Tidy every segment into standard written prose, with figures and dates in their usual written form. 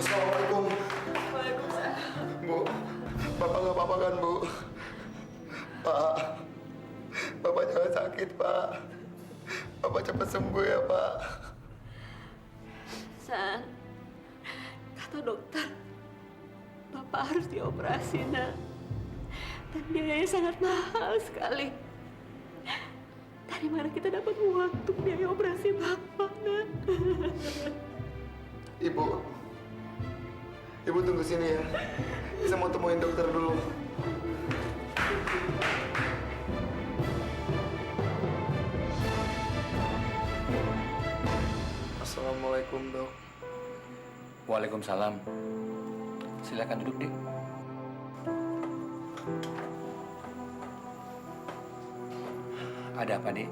Assalamualaikum. Waalaikumsalam. Bu, Bapak nggak apa-apa kan, Bu? Pak, Bapak jangan sakit, Pak. Bapak cepat sembuh ya, Pak. San, kata dokter, Bapak harus dioperasi, nak. Dan biayanya sangat mahal sekali. Dari mana kita dapat uang untuk biaya operasi Bapak, nak? Ibu tunggu sini ya. Saya mau temuin dokter dulu. Assalamualaikum, Dok. Waalaikumsalam. Silakan duduk, Dik. Ada apa, Dik?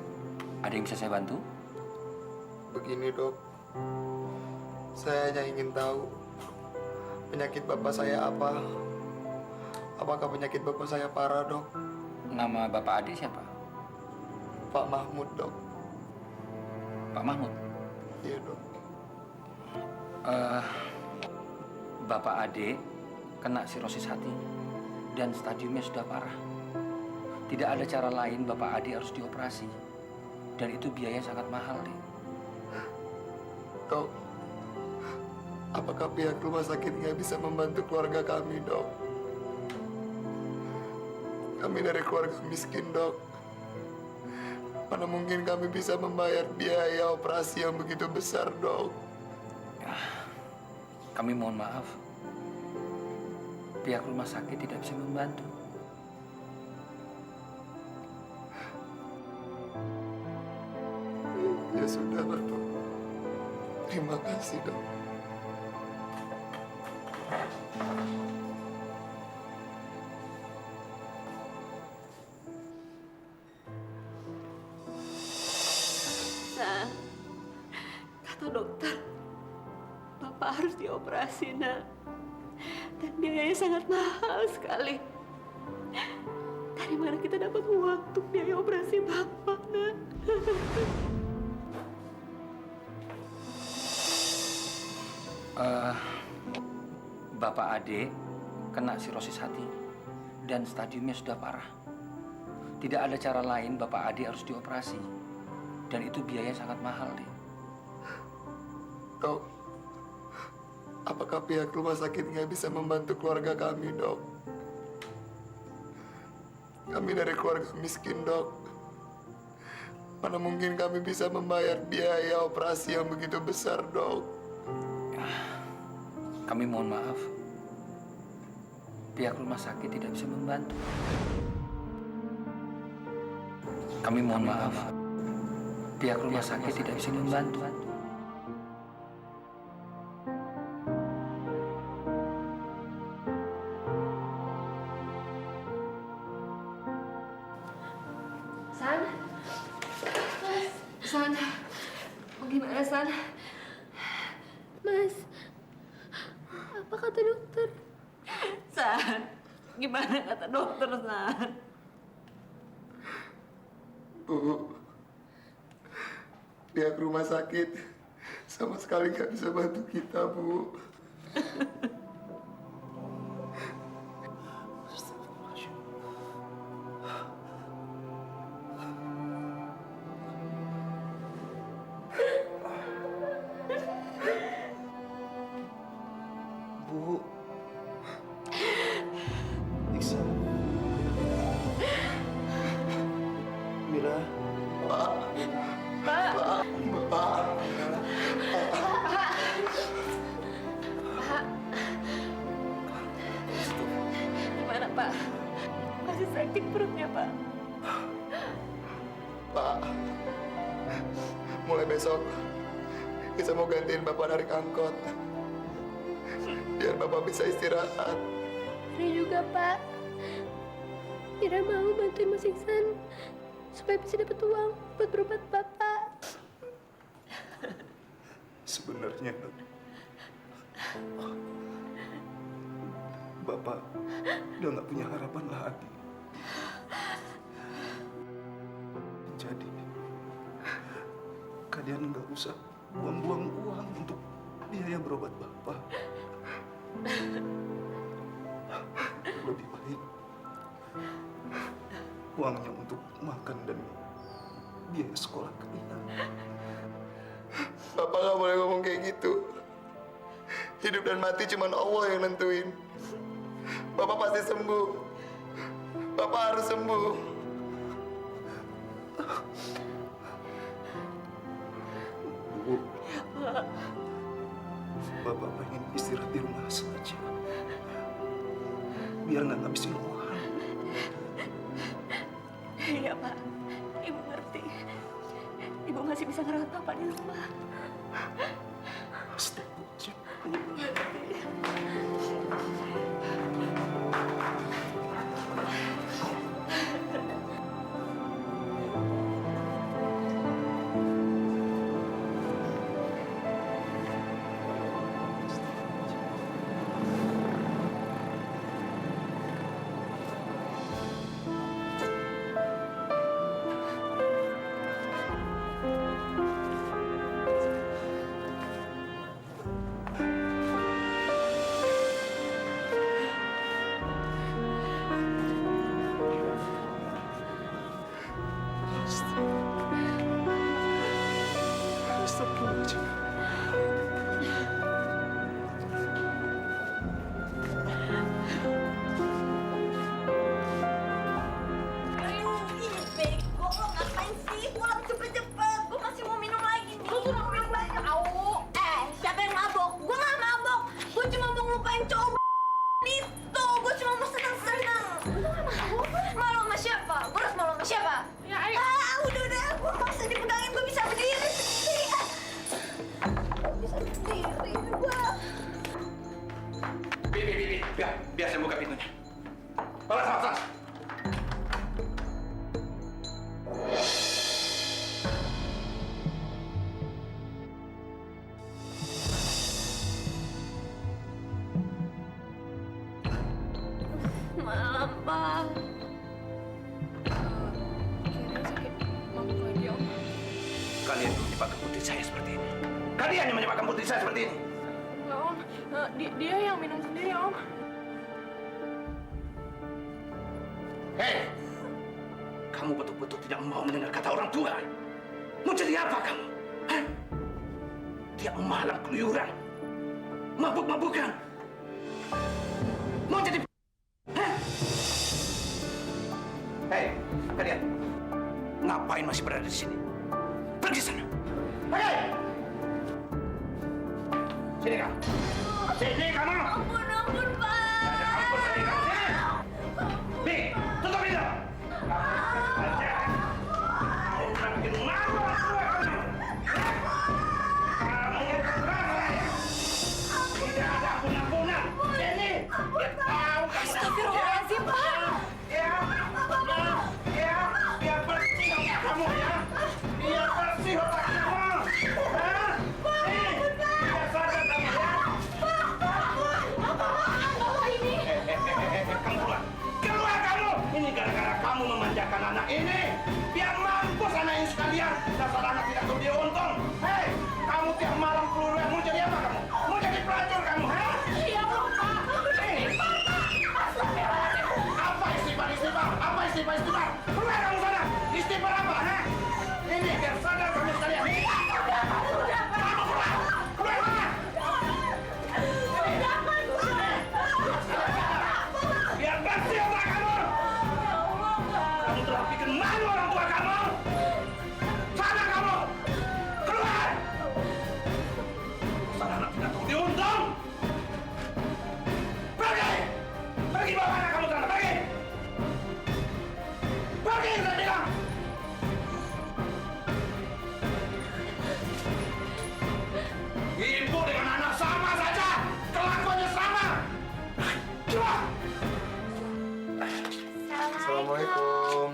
Ada yang bisa saya bantu? Begini, Dok. Saya hanya ingin tahu penyakit Bapak saya apa. Apakah penyakit Bapak saya parah, Dok? Nama Bapak Ade siapa? Pak Mahmud, Dok. Pak Mahmud. Iya, Dok. Bapak Ade kena sirosis hati dan stadiumnya sudah parah. Tidak ada cara lain Bapak Ade harus dioperasi. Dan itu biaya sangat mahal, Dik. Dok, apakah pihak rumah sakit nggak bisa membantu keluarga kami, Dok? Kami dari keluarga miskin, Dok. Mana mungkin kami bisa membayar biaya operasi yang begitu besar, Dok? Kami mohon maaf. Pihak rumah sakit tidak bisa membantu. Ya sudah, Dok. Terima kasih, Dok. San, kata dokter, Bapak harus dioperasi, nak. Dan biayanya sangat mahal sekali. Dari mana kita dapat uang untuk biaya operasi Bapak, nak? Bapak Ade kena sirosis hati dan stadiumnya sudah parah. Tidak ada cara lain Bapak Ade harus dioperasi. Dan itu biaya sangat mahal, Dik. Dok, apakah pihak rumah sakit nggak bisa membantu keluarga kami, Dok? Kami dari keluarga miskin, Dok. Mana mungkin kami bisa membayar biaya operasi yang begitu besar, Dok? Kami mohon maaf. Pihak rumah sakit tidak bisa membantu. Kami mohon maaf. Pihak rumah sakit tidak bisa membantu. San? San? Gimana, San? Mas, apa kata dokter? San, gimana kata dokter, San? Bu, pihak rumah sakit sama sekali nggak bisa bantu kita, Bu. Bu, Iksan, Mira, Pak, Pak, Pak. Gimana, Pak? Masih sakit perutnya, Pak? Pak, mulai besok kita mau gantiin Bapak narik angkot biar Bapak bisa istirahat. Mira juga, Pak. Mira mau bantuin Mas Iksan supaya bisa dapat uang buat berobat Bapak. Sebenarnya, Dok, Bapak udah nggak punya harapan lagi. Jadi, kalian nggak usah buang-buang uang untuk biaya berobat Bapak. Lebih baik uangnya untuk makan dan biaya sekolah kalian. Bapak nggak boleh ngomong kayak gitu. Hidup dan mati cuma Allah yang nentuin. Bapak pasti sembuh. Bapak harus sembuh. Bu, Bapak pengen istirahat di rumah saja. Biar nggak ngabisin uang. Iya, Pak. Ibu ngerti. Ibu masih bisa ngerawat Bapak di rumah. Astagfirullahaladzim. Ibu ngerti. Astagfirullahaladzim. Aduh, ini bego. Lo ngapain sih? Pulang cepet-cepet. Gue masih mau minum lagi nih. Lo tuh mau minum banyak. Au. Siapa yang mabok? Gue gak mabok. Gue cuma mau ngelupain cowok itu. Gue cuma mau senang-senang. Lo gak mabok? Malu sama siapa? Gue harus malu sama siapa? Ya, ayo. Udah. Gue masa dipegangin. Gue bisa berdiri sendiri. Bisa berdiri gue. Biar saya buka pintunya. Balas. Malam, Pak. Kayaknya sakit mabuk lagi, Om. Kalian yang menyebabkan putri saya seperti ini. Kalian yang menyebabkan putri saya seperti ini. Enggak, Om. Dia yang minum sendiri, Om. Hei! Kamu betul-betul tidak mau mendengar kata orang tua. Mau jadi apa kamu? Hah? Tiap malam keluyuran. Mabuk-mabukan. Mau jadi... Hah? Hei, kalian. Ngapain masih berada di sini? Pergi sana. Pergi! Sini kamu. Sini kamu. Ampun, Pak. Ada ampun dari kamu sini. Nih, tutup pintu. Kamu udah bikin malu orang tua kamu. Kamu keras. Tidak ada ampun-ampunan. Sini. Dia tahu kamu. Astagfirullahaladzim, Pak. Ya, biar bersih otak kamu ya. Biar bersih otak kamu. Hah? Nih, biar sadar kamu ya. Kamu keluar. Keluar kamu. Ini gara-gara kamu memanjakan anak ini. Biar mampus anak ini sekalian. Dasar anak tidak tahu dia untung. Hei, kamu tiap malam keluar. Mau jadi apa kamu? Mau jadi pelacur kamu? Hah? Iya, Pak. Apa istighfar? Apa istighfar? Keluar kamu sana! Istighfar apa, ha? Ini biar sadar kamu sekalian. Kamu keluar! Keluar sana! Biar bersih otak kamu! Kamu telah bikin malu orang tua kamu! Sana kamu! Keluar! Dasar anak tidak tahu diuntung! Pergi! Pergi bawa anak kamu sana, pergi! Pergi, saya bilang! Ibu dengan anak sama saja! Kelakuannya sama! Coba! Assalamualaikum.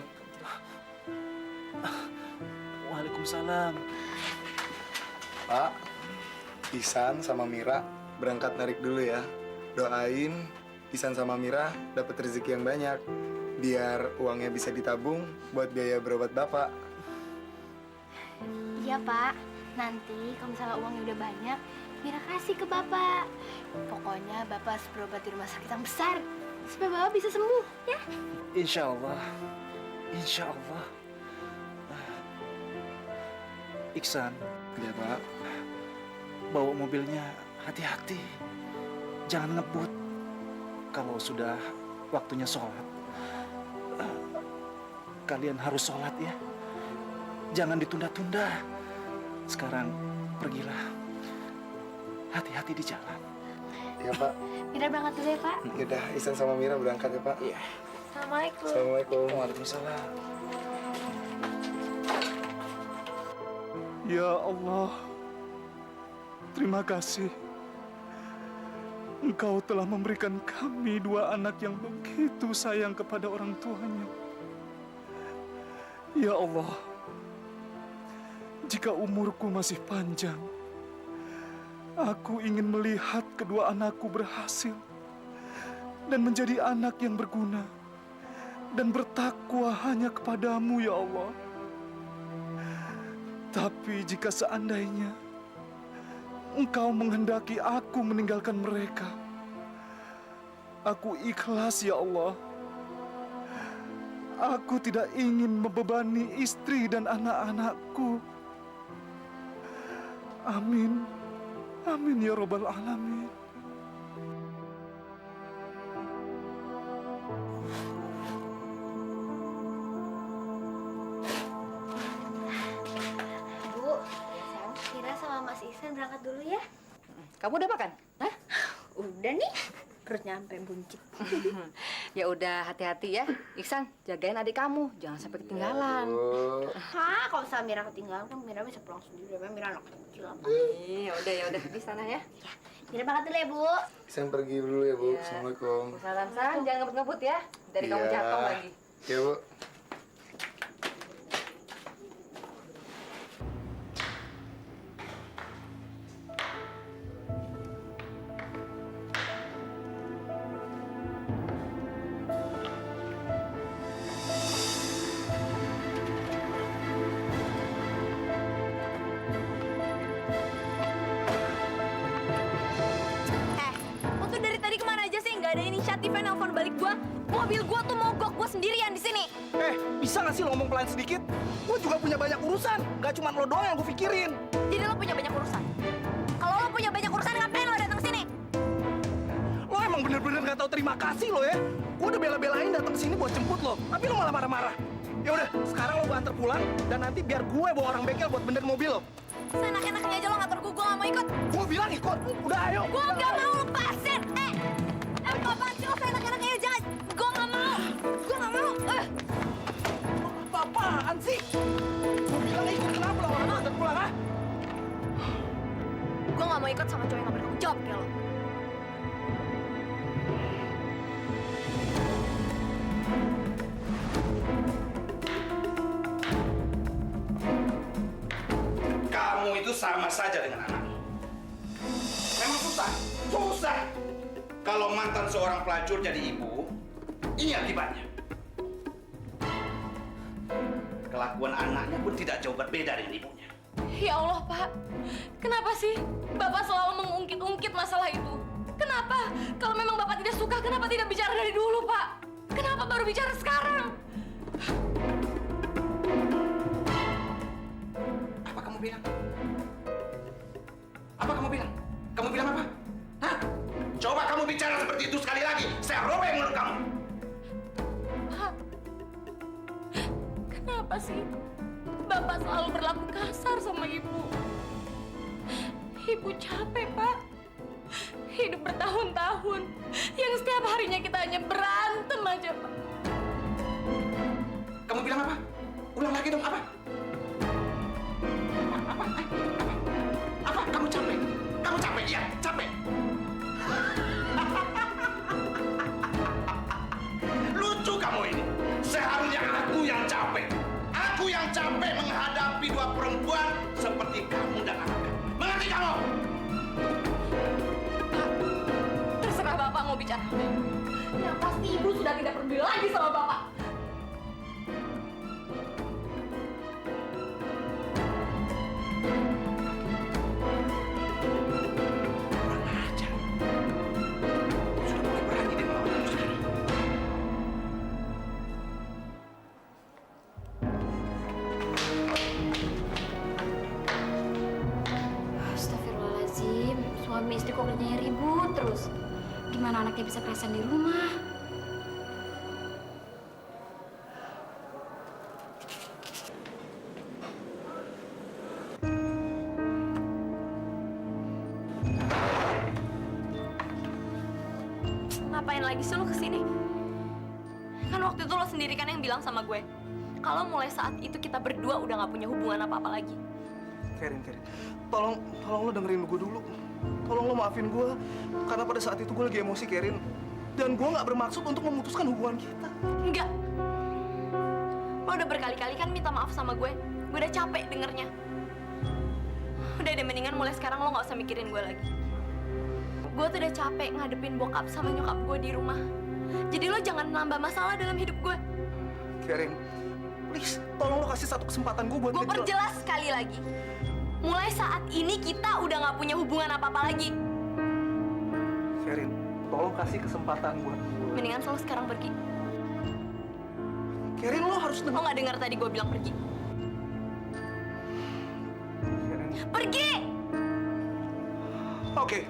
Waalaikumsalam. Pak, Isan sama Mira berangkat narik dulu ya. Doain Isan sama Mira dapat rezeki yang banyak. Biar uangnya bisa ditabung buat biaya berobat Bapak. Iya, Pak. Nanti kalau misalnya uangnya udah banyak, Mira kasih ke Bapak. Pokoknya Bapak harus berobat di rumah sakit yang besar. Supaya Bapak bisa sembuh, ya? Insya Allah. Insya Allah. Iksan, Ya, Pak. bawa mobilnya hati-hati. Jangan ngebut. Kalau sudah waktunya sholat, kalian harus sholat ya. Jangan ditunda-tunda. Sekarang pergilah. Hati-hati di jalan. Ya, Pak. Mira berangkat dulu ya, Pak. Yaudah, Ihsan sama Mira berangkat ya, Pak. Iya. Assalamualaikum. Assalamualaikum. Waalaikumsalam. Ya Allah, terima kasih. Engkau telah memberikan kami dua anak yang begitu sayang kepada orang tuanya. Ya Allah, jika umurku masih panjang, aku ingin melihat kedua anakku berhasil dan menjadi anak yang berguna dan bertakwa hanya kepadamu, ya Allah. Tapi jika seandainya Engkau menghendaki aku meninggalkan mereka, aku ikhlas, ya Allah. Aku tidak ingin membebani istri dan anak-anakku. Amin. Amin ya Rabbal Alamin. Bu, Mira sama Mas Ihsan berangkat dulu ya. Kamu udah makan? Hah? Udah nih, perutnya sampai buncit. Ya udah, hati-hati ya. Iksan, jagain adik kamu, jangan sampai ketinggalan. Hah, kalau misalnya Mira ketinggalan kan Mira bisa pulang sendiri. Memang Mira anak kecil apa. Ya udah di sana ya. Mira berangkat dulu ya, Bu. Ihsan pergi dulu ya, Bu. Iya. Assalamualaikum. Salam jangan ngebut-ngebut ya. Dari kamu Iya. jatuh lagi. Ya, Bu. Lo tuh dari tadi kemana aja sih? Nggak ada inisiatifnya nelfon balik gua. Mobil gua tuh mogok, gua sendirian di sini. Bisa nggak sih lo ngomong pelan sedikit? Gue juga punya banyak urusan. Gak cuma lo doang yang gue pikirin. Jadi lo punya banyak urusan. Kalau lo punya banyak urusan, ngapain lo datang sini? Lo emang bener-bener gak tahu terima kasih lo ya. Gue udah bela-belain datang ke sini buat jemput lo, tapi lo malah marah-marah. Ya udah, sekarang lo gue antar pulang dan nanti biar gue bawa orang bengkel buat benerin mobil lo. Seenak-enaknya aja lo ngatur gua nggak mau ikut. Gue bilang ikut. Udah ayo. Gua nggak mau lepasin. Apaan sih lo seenak-enaknya aja? Gua nggak mau. Gua nggak mau. Apa-apaan sih? Gue bilang ikut, kenapa lo orang antar pulang ah? Gua nggak mau ikut sama cowok yang nggak bertanggung jawab kayak lo. Kamu itu sama saja dengan anakmu. Memang susah, susah. Kalau mantan seorang pelacur jadi ibu, ini akibatnya. Kelakuan anaknya pun tidak jauh berbeda dengan ibunya. Ya Allah, Pak. Kenapa sih Bapak selalu mengungkit-ungkit masalah itu? Kenapa? Kalau memang Bapak tidak suka, kenapa tidak bicara dari dulu, Pak? Kenapa baru bicara sekarang? Apa kamu bilang? Apa kamu bilang? Kamu bilang apa? Hah? Coba kamu bicara seperti itu sekali lagi. Saya robek mulut kamu. Pak, kenapa sih Bapak selalu berlaku kasar sama Ibu? Ibu capek, Pak. Hidup bertahun-tahun yang setiap harinya kita hanya berantem aja, Pak. Kamu bilang apa? Ulang lagi dong, apa? Apa? Kamu capek? Kamu capek? Iya, capek. Lucu kamu ini. Seharusnya aku yang capek. Aku yang capek menghadapi dua perempuan seperti kamu dan anak kamu. Mengerti kamu? Terserah Bapak mau bicara apa. Yang pasti Ibu sudah tidak peduli lagi sama Bapak. kok kerjanya ribut terus. Gimana anaknya bisa kerasan di rumah? Ngapain lagi sih lo kesini? Kan waktu itu lo sendiri kan yang bilang sama gue, kalau mulai saat itu kita berdua udah nggak punya hubungan apa-apa lagi. Kerin, tolong lo dengerin gue dulu. Tolong lo maafin gue, karena pada saat itu gue lagi emosi, Kerin. Dan gue nggak bermaksud untuk memutuskan hubungan kita. Enggak. Lo udah berkali-kali kan minta maaf sama gue. Gue udah capek dengernya. Udah deh, mendingan mulai sekarang lo nggak usah mikirin gue lagi. Gue tuh udah capek ngadepin bokap sama nyokap gue di rumah. Jadi lo jangan nambah masalah dalam hidup gue. Kerin, please, tolong lo kasih satu kesempatan gue buat Gue perjelas sekali lagi. Mulai saat ini kita udah nggak punya hubungan apa-apa lagi. Kerin, tolong kasih kesempatan buat gue. Mendingan lo sekarang pergi. Kerin, lo harus Lo nggak dengar tadi gue bilang pergi? Kerin. Pergi! Oke,